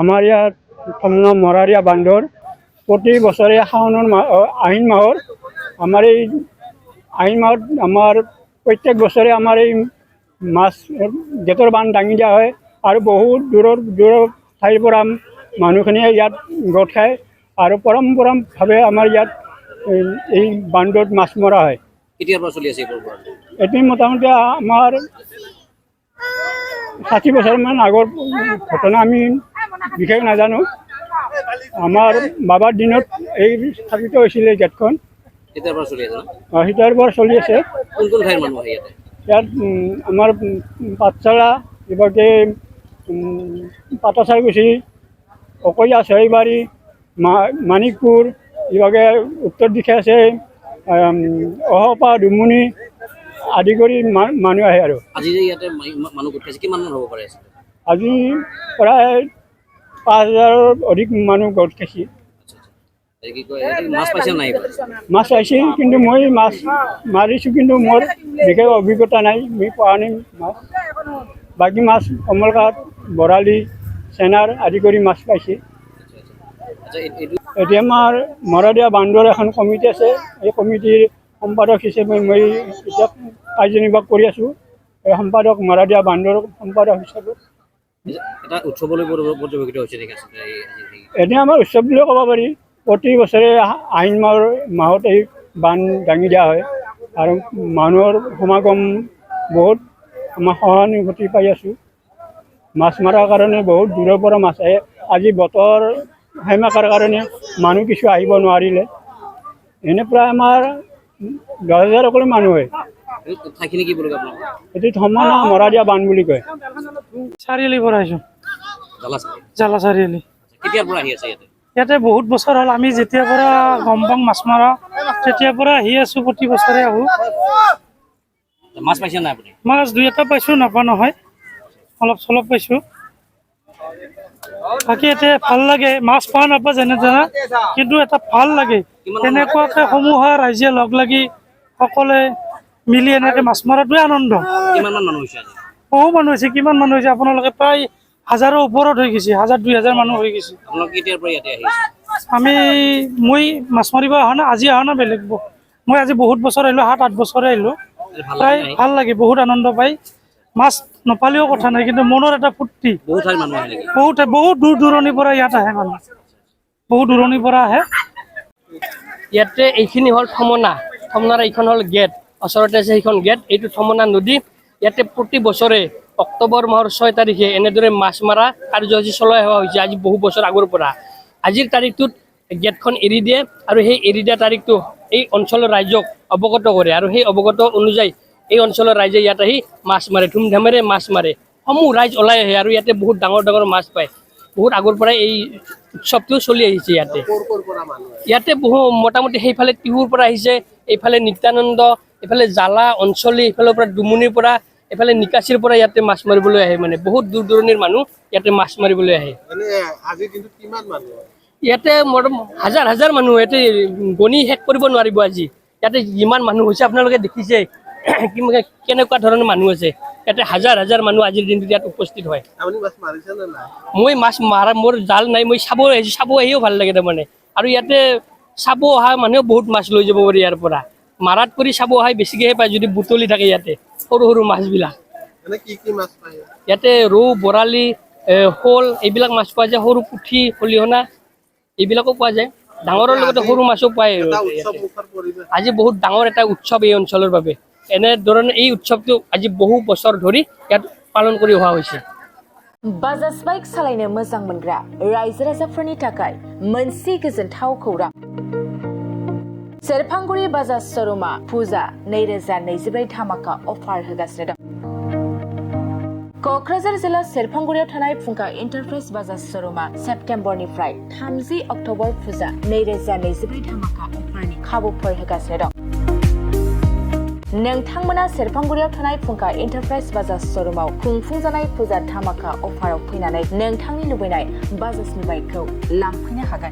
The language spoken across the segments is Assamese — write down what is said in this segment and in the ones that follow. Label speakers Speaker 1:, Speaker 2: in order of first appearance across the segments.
Speaker 1: আমাৰ ইয়াত মৰাৰিয়া বান্ধৰ প্ৰতি বছৰে আহিন মাহৰ আমাৰ এই আহিন মাহত আমাৰ প্ৰত্যেক বছৰে আমাৰ এই মাছ গেটৰ বান্ধ দাঙি দিয়া হয় আৰু বহুত দূৰৰ ঠাইৰ পৰা মানুহখিনিয়ে ইয়াত গোট খায় আৰু পৰম্পৰাভাৱে আমাৰ ইয়াত এই বান্ধত মাছ মৰা হয়।
Speaker 2: কেতিয়াৰ পৰা চলি আছে এইবোৰ?
Speaker 1: এটি মোটামুটি আমাৰ 60 বছৰমান আগৰ ঘটনা, আমি বিশেষ নাজানো। আমাৰ বাবাৰ দিনত এই স্থাপিত হৈছিলে গেটখন।
Speaker 2: কেতিয়াৰ পৰা চলি আছে?
Speaker 1: তেতিয়াৰ পৰা চলি আছে।
Speaker 2: কোন কোন ঠাইৰ মানুহ আহে
Speaker 1: ইয়াত আমাৰ পাঠশালা, ইভাগে পাটাচাৰকুছি, অকৈয়া চৰাইবাৰী, মানিকপুৰ, ইভাগে উত্তৰ দিশে আছে অহপা ডুমুনি আদি কৰি মানুহ আহে। আৰু
Speaker 2: আজি যে ইয়াতে মানুহ গোট খাইছে, কিমান মানুহ হ'ব পাৰে?
Speaker 1: আজি প্ৰায় 5000ৰ অধিক মানুহ গোট খাইছে।
Speaker 2: মাছ পাইছে নাই?
Speaker 1: মাছ পাইছে, কিন্তু মই মাছ মাৰিছোঁ, কিন্তু মোৰ বিশেষ অভিজ্ঞতা নাই, মই পোৱা নাই মাছ। বাকী মাছ কমলকাট, বৰালি, চেনাৰ আদি কৰি মাছ পাইছে। এতিয়া আমাৰ মৰাদিয়া বান্ধৰ এখন কমিটি আছে, এই কমিটিৰ সম্পাদক হিচাপে মই এতিয়া কাৰ্যনিৰ্বাহ কৰি আছোঁ। এই সম্পাদক মৰাদিয়া বান্ধৰ সম্পাদক হিচাপে।
Speaker 2: এটা উৎসৱলৈ পৰ্যবেক্ষিত হৈছে নেকি?
Speaker 1: এতিয়া আমাৰ উৎসৱ বুলিও ক'ব পাৰি। প্ৰতি বছৰে আহিন মাহত এই বান্ধ দাঙি দিয়া হয় আৰু মানুহৰ সমাগম বহুত আমাৰ সহানুভূতি পাই আছোঁ। মাছ মৰাৰ কাৰণে বহুত দূৰৰ পৰা মাছ আহে। আজি বতৰ সেমেকাৰ কাৰণে মানুহ কিছু আহিব নোৱাৰিলে। এনে প্ৰায় আমাৰ 10,000 অকলে মানুহ হয়।
Speaker 2: ঠাইখিনি কি বুলি কয়?
Speaker 1: এইটো ধমনা মৰাদিয়া বান্ধ বুলি কয়।
Speaker 3: চাৰিআলিৰ পৰা আহিছোঁ, জালা চাৰিআলি।
Speaker 2: কেতিয়াৰ পৰা আহি আছে ইয়াতে?
Speaker 3: ইয়াতে বহুত বছৰ হ'ল, আমি যেতিয়াৰ পৰা গম পাওঁ মাছ মৰা তেতিয়াৰ পৰা আহি আছোঁ, প্ৰতি বছৰে আহোঁ।
Speaker 2: মাছ পাইছে নাই আপুনি?
Speaker 3: মাছ 2-এটা পাইছোঁ, নাপোৱা নহয়, অলপ চলপ পাইছোঁ। বাকী ইয়াতে ভাল লাগে, মাছ পোৱা নাপায় যেনে তেনে, কিন্তু এটা ভাল লাগে এনেকুৱাকে সমূহৰ ৰাইজে লগ লাগি সকলোৱে মিলি এনেকে মাছ মৰাটোৱে আনন্দ।
Speaker 2: কিমান মানুহ হৈছে আজি?
Speaker 3: বহু মানুহ হৈছে। কিমান মানুহ হৈছে আপোনালোকে? প্ৰায় 1000ৰ ওপৰত হৈ গৈছে, 1000-2000 মানুহ হৈ গৈছে।
Speaker 2: আপোনালোক কেতিয়াৰ পৰা ইয়াতে আহিছে?
Speaker 3: মই মাছ মাৰিব অহা নাই, আজি অহা নাই, বেলেগ মই আজি বহুত বছৰ আহিলোঁ, 7-8 বছৰে আহিলোঁ। প্ৰায় ভাল লাগে, বহুত আনন্দ পাই। মাছ নাপালেও কথা নাই, কিন্তু মনৰ এটা ফূৰ্তি। বহুত দূৰ দূৰণিৰ পৰা ইয়াত আহে মানুহ, বহুত দূৰণিৰ পৰা আহে।
Speaker 4: ইয়াতে এইখিনি হ'ল থমনাৰ এইখন হ'ল গেট, ওচৰতে আছে সেইখন গেট। এইটো থমনা নদী। ইয়াতে প্ৰতি বছৰে অক্টোবৰ মাহৰ 6 তাৰিখে এনেদৰে মাছ মৰা কাৰ্যসূচী চলাই অহা হৈছে আজি বহু বছৰ আগৰ পৰা। আজিৰ তাৰিখটোত গেটখন এৰি দিয়ে আৰু সেই এৰি দিয়া তাৰিখটো এই অঞ্চলৰ ৰাইজক অৱগত কৰে আৰু সেই অৱগত অনুযায়ী এই অঞ্চলৰ ৰাইজে ইয়াত আহি মাছ মাৰে, ধুমধামেৰে মাছ মাৰে। সমূহ ৰাইজ ওলাই আহে আৰু ইয়াতে বহুত ডাঙৰ ডাঙৰ মাছ পায়। বহুত আগৰ পৰাই এই উৎসৱটো চলি আহিছে ইয়াতে। ইয়াতে বহু মোটামুটি সেইফালে টিহুৰ পৰা আহিছে, এইফালে নিত্যানন্দ, এইফালে জালা অঞ্চলী, এইফালৰ পৰা ডুমুনিৰ পৰা, এইফালে নিকাচিৰ পৰা ইয়াতে মাছ মাৰিবলৈ আহে। মানে বহুত দূৰ দূৰণিৰ মানুহ ইয়াতে মাছ মাৰিবলৈ আহে। ইয়াতে হাজাৰ হাজাৰ মানুহ, ইয়াতে গণি শেষ কৰিব নোৱাৰিব আজি। ইয়াতে যিমান মানুহ হৈছে আপোনালোকে দেখিছে কেনেকুৱা ধৰণৰ মানুহ আছে। ইয়াতে হাজাৰ হাজাৰ মানুহ আজিৰ দিনটোত ইয়াত উপস্থিত হয়। মই মাছ মাৰা, মোৰ জাল নাই, মই চাব আহিও ভাল লাগে তাৰমানে। আৰু ইয়াতে চাব অহা মানুহেও বহুত মাছ লৈ যাব পাৰি ইয়াৰ পৰা। মাৰাত কৰি চাব অহাই বেছিকেহে পায়, যদি বুটলি থাকে ইয়াতে সৰু সৰু মাছবিলাক। ইয়াতে ৰৌ, বৰালি, শ'ল এইবিলাক মাছ পোৱা যায়, সৰু পুঠি, খলিহনা এইবিলাকো পোৱা যায়। ডাঙৰৰ লগতে সৰু মাছো পায়। আজি বহুত ডাঙৰ এটা উৎসৱ এই অঞ্চলৰ বাবে। এনেধৰণে এই উৎসৱটো আজি বহু বছৰ ধৰি ইয়াত পালন কৰি অহা হৈছে।
Speaker 5: बाजाज बाइक सालायनो मोजां मोनग्रा रायजो राजाफोरनि थाखाय मोनसे गोजोनथाव खौरां। सेरफांगुरि बाजाज श'रुमा फुजा 2024 धामाका अफार होगासिनो दं। क'क्राझार जिल्ला सेरफांगुरियाव थानाय फुंखा एन्टारप्राइज बाजाज श'रुमा सेप्तेम्बरनिफ्राय 30 अक्ट'बर फुजा 2024 धामाका अफारनि खाबुफोर होगासिनो दं। नोंथांमोना सेरफांगुरियाव थानाय फुंखा एन्टारप्राइज बाजाज श'रुमाव खुंफुंजानाय फुजा धामाका अफाराव फैनानै नोंथांनि लुबैनाय बाजाजनि बाइकखौ लांफैनो हागोन।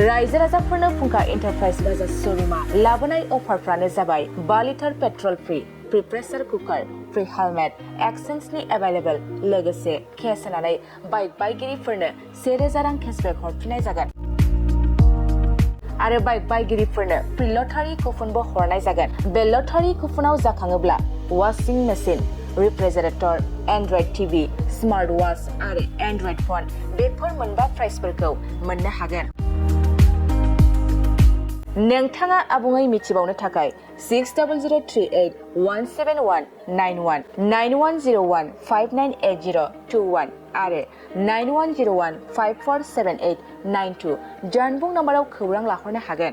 Speaker 5: रायजो राजाफोरनो फुंखा एन्टारप्राइज बाजाज श'रुमा लाबोनाय अफारफ्रानो जाबाय 5 litre petrol free, free pressure cooker free helmet एक्सचेन्जनि एभेलेबल लोगोसे केस होनानै बाइक बायगिरिफोरनो 1000 रां केसबेक हरफिननाय जागोन आरो बाइक बायगिरिफोरनो प्रि लटारि कुपनबो हरनाय जागोन बे लटारि कुपनाव जाखाङोब्ला washing machine refrigerator Android TV smart watch आरो एन्ड्रइड फन बेफोर मोनबा प्राइजफोरखौ मोननो हागोन नोंथाङा आबुङै मिथिबावनो थाखाय 6003817191 9101598021 आरो 9101547892 जानबुं नम्बराव खौरां लाहरनो हागोन